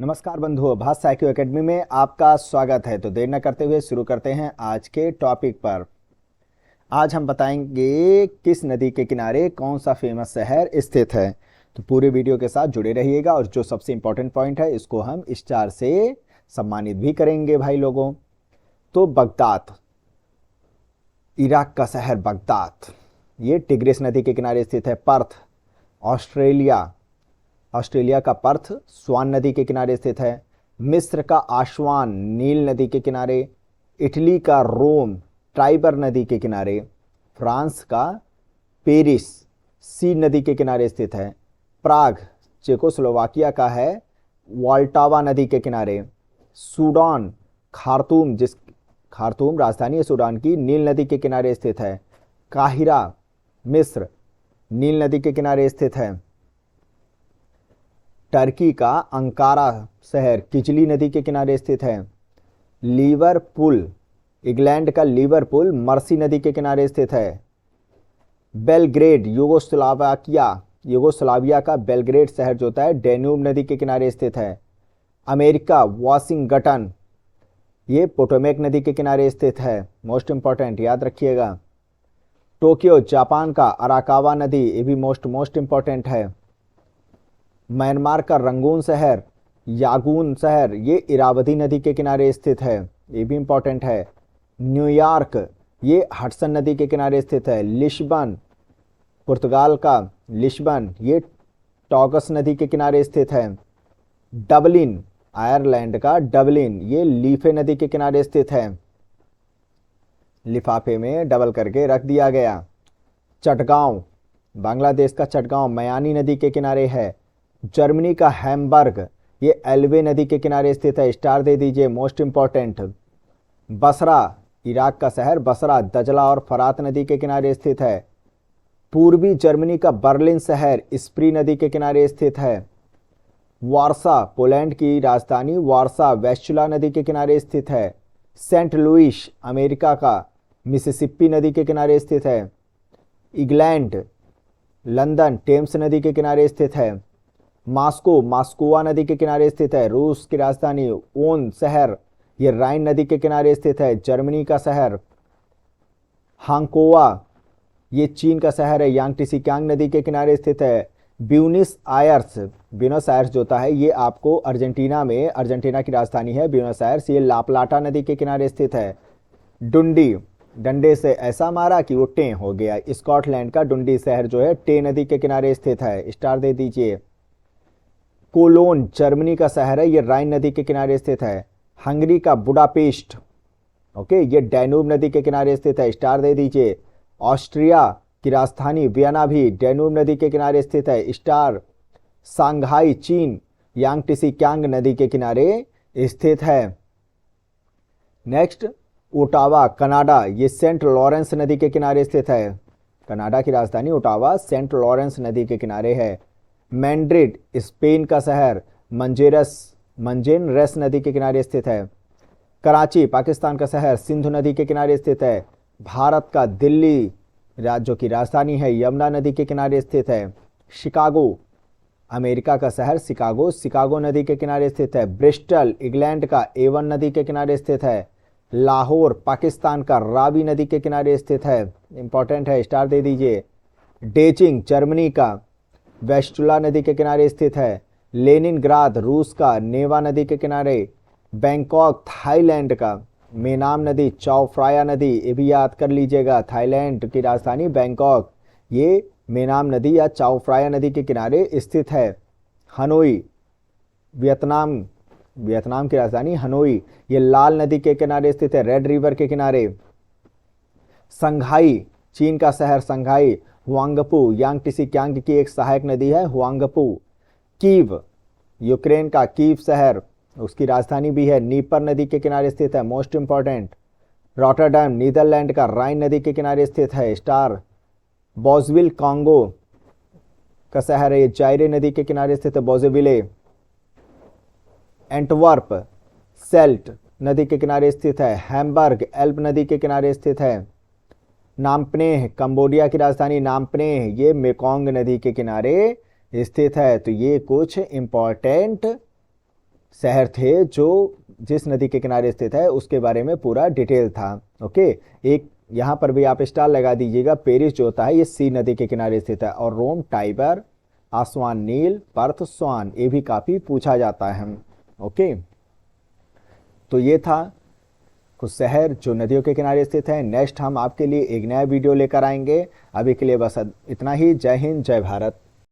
नमस्कार बंधुओं, भाष साइकिल एकेडमी में आपका स्वागत है। तो देर न करते हुए शुरू करते हैं आज के टॉपिक पर। आज हम बताएंगे किस नदी के किनारे कौन सा फेमस शहर स्थित है। तो पूरे वीडियो के साथ जुड़े रहिएगा और जो सबसे इम्पोर्टेंट पॉइंट है इसको हम स्टार से सम्मानित भी करेंगे भाई लोगों। तो बगदाद, इराक का शहर बगदाद, ये टिग्रिस नदी के किनारे स्थित है। पर्थ, ऑस्ट्रेलिया, ऑस्ट्रेलिया का पर्थ स्वान नदी के किनारे स्थित है। मिस्र का आशवान नील नदी के किनारे। इटली का रोम टाइबर नदी के किनारे। फ्रांस का पेरिस सी नदी के किनारे स्थित है। प्राग चेकोस्लोवाकिया का है वाल्टावा नदी के किनारे। सूडान खार्तूम राजधानी है सूडान की, नील नदी के किनारे स्थित है। काहिरा मिस्र नील नदी के किनारे स्थित है। टर्की का अंकारा शहर किजली नदी के किनारे स्थित है। लिवरपूल, इंग्लैंड का लिवरपूल मर्सी नदी के किनारे स्थित है। बेलग्रेड यूगोस्लाविया का बेलग्रेड शहर जो होता है डेन्यूब नदी के किनारे स्थित है। अमेरिका वाशिंगटन, ये पोटोमेक नदी के किनारे स्थित है। मोस्ट इंपॉर्टेंट याद रखिएगा। टोक्यो जापान का अराकावा नदी, ये भी मोस्ट इंपॉर्टेंट है। म्यांमार का रंगून शहर यागून शहर, ये इरावदी नदी के किनारे स्थित है, ये भी इंपॉर्टेंट है। न्यूयॉर्क, ये हडसन नदी के किनारे स्थित है। लिस्बन पुर्तगाल का लिस्बन, ये टॉगस नदी के किनारे स्थित है। डबलिन आयरलैंड का डबलिन, ये लीफे नदी के किनारे स्थित है। लिफाफे में डबल करके रख दिया गया। चटगांव, बांग्लादेश का चटगांव मयानी नदी के किनारे है। जर्मनी का हैम्बर्ग, ये एल्बे नदी के किनारे स्थित है, स्टार दे दीजिए, मोस्ट इंपॉर्टेंट। बसरा, इराक का शहर बसरा दजला और फरात नदी के किनारे स्थित है। पूर्वी जर्मनी का बर्लिन शहर स्प्री नदी के किनारे स्थित है। वारसा, पोलैंड की राजधानी वारसा वेस्चुला नदी के किनारे स्थित है। सेंट लुइस, अमेरिका का मिसिसिपी नदी के किनारे स्थित है। इंग्लैंड लंदन टेम्स नदी के किनारे स्थित है। मास्को मास्कोवा नदी के किनारे स्थित है। रूस की राजधानी ओन शहर, ये राइन नदी के किनारे स्थित है। जर्मनी का शहर हांगकोवा, ये चीन का शहर है, यांगटीसी-क्यांग नदी के किनारे स्थित है। ब्यूनस आयर्स जो होता है ये आपको अर्जेंटीना की राजधानी है ब्यूनस आयर्स, ये लाप्लाटा नदी के किनारे स्थित है। डुंडी, डंडे से ऐसा मारा कि वो टे हो गया, स्कॉटलैंड का डुंडी शहर जो है टे नदी के किनारे स्थित है, स्टार दे दीजिए। कोलोन जर्मनी का शहर है, ये राइन नदी के किनारे स्थित है। हंगरी का बुडापेस्ट, ओके, ये डैन्यूब नदी के किनारे स्थित है, स्टार दे दीजिए। ऑस्ट्रिया की राजधानी वियना भी डैन्यूब नदी के किनारे स्थित है, स्टार। सांघाई चीन यांगटीसी-क्यांग नदी के किनारे स्थित है। नेक्स्ट ओटावा कनाडा, ये सेंट लॉरेंस नदी के किनारे स्थित है। कनाडा की राजधानी ओटावा सेंट लॉरेंस नदी के किनारे है। मैड्रिड स्पेन का शहर मंजेनरेस नदी के किनारे स्थित है। कराची पाकिस्तान का शहर सिंधु नदी के किनारे स्थित है। भारत का दिल्ली राज्य की राजधानी है, यमुना नदी के किनारे स्थित है। शिकागो अमेरिका का शहर शिकागो नदी के किनारे स्थित है। ब्रिस्टल इंग्लैंड का एवन नदी के किनारे स्थित है। लाहौर पाकिस्तान का रावी नदी के किनारे स्थित है, इंपॉर्टेंट है, स्टार दे दीजिए। डेचिंग जर्मनी का वेस्टुला नदी के किनारे स्थित है। लेनिनग्राद रूस का नेवा नदी के किनारे। बैंकॉक थाईलैंड का मेनाम नदी चाओफ्राया नदी, ये भी याद कर लीजिएगा, थाईलैंड की राजधानी बैंकॉक, ये मेनाम नदी या चाओफ्राया नदी के किनारे स्थित है। हनोई वियतनाम की राजधानी हनोई, ये लाल नदी के किनारे स्थित है, रेड रिवर के किनारे। संघाई चीन का शहर संघाई। हुआंगपू यांगटीसी-क्यांग की एक सहायक नदी है हुआंगपू। कीव यूक्रेन का कीव शहर, उसकी राजधानी भी है, नीपर नदी के किनारे स्थित है, मोस्ट इंपॉर्टेंट। रॉटरडैम नीदरलैंड का राइन नदी के किनारे स्थित है, स्टार। बॉजविल कांगो का शहर है, ये जायरे नदी के किनारे स्थित है, बोजेविले। एंटवर्प सेल्ट नदी के किनारे स्थित है। हैम्बर्ग एल्ब नदी के किनारे स्थित है। नामप्नेह कंबोडिया की राजधानी नामप्नेह, ये मेकोंग नदी के किनारे स्थित है। तो ये कुछ इंपॉर्टेंट शहर थे जो जिस नदी के किनारे स्थित है उसके बारे में पूरा डिटेल था। ओके, एक यहाँ पर भी आप स्टार लगा दीजिएगा। पेरिस जो होता है ये सी नदी के किनारे स्थित है, और रोम टाइबर, आसवान नील, पर्थ स्वान, ये भी काफ़ी पूछा जाता है। ओके, तो ये था कुछ शहर जो नदियों के किनारे स्थित है। नेक्स्ट हम आपके लिए एक नया वीडियो लेकर आएंगे। अभी के लिए बस इतना ही। जय हिंद, जय भारत।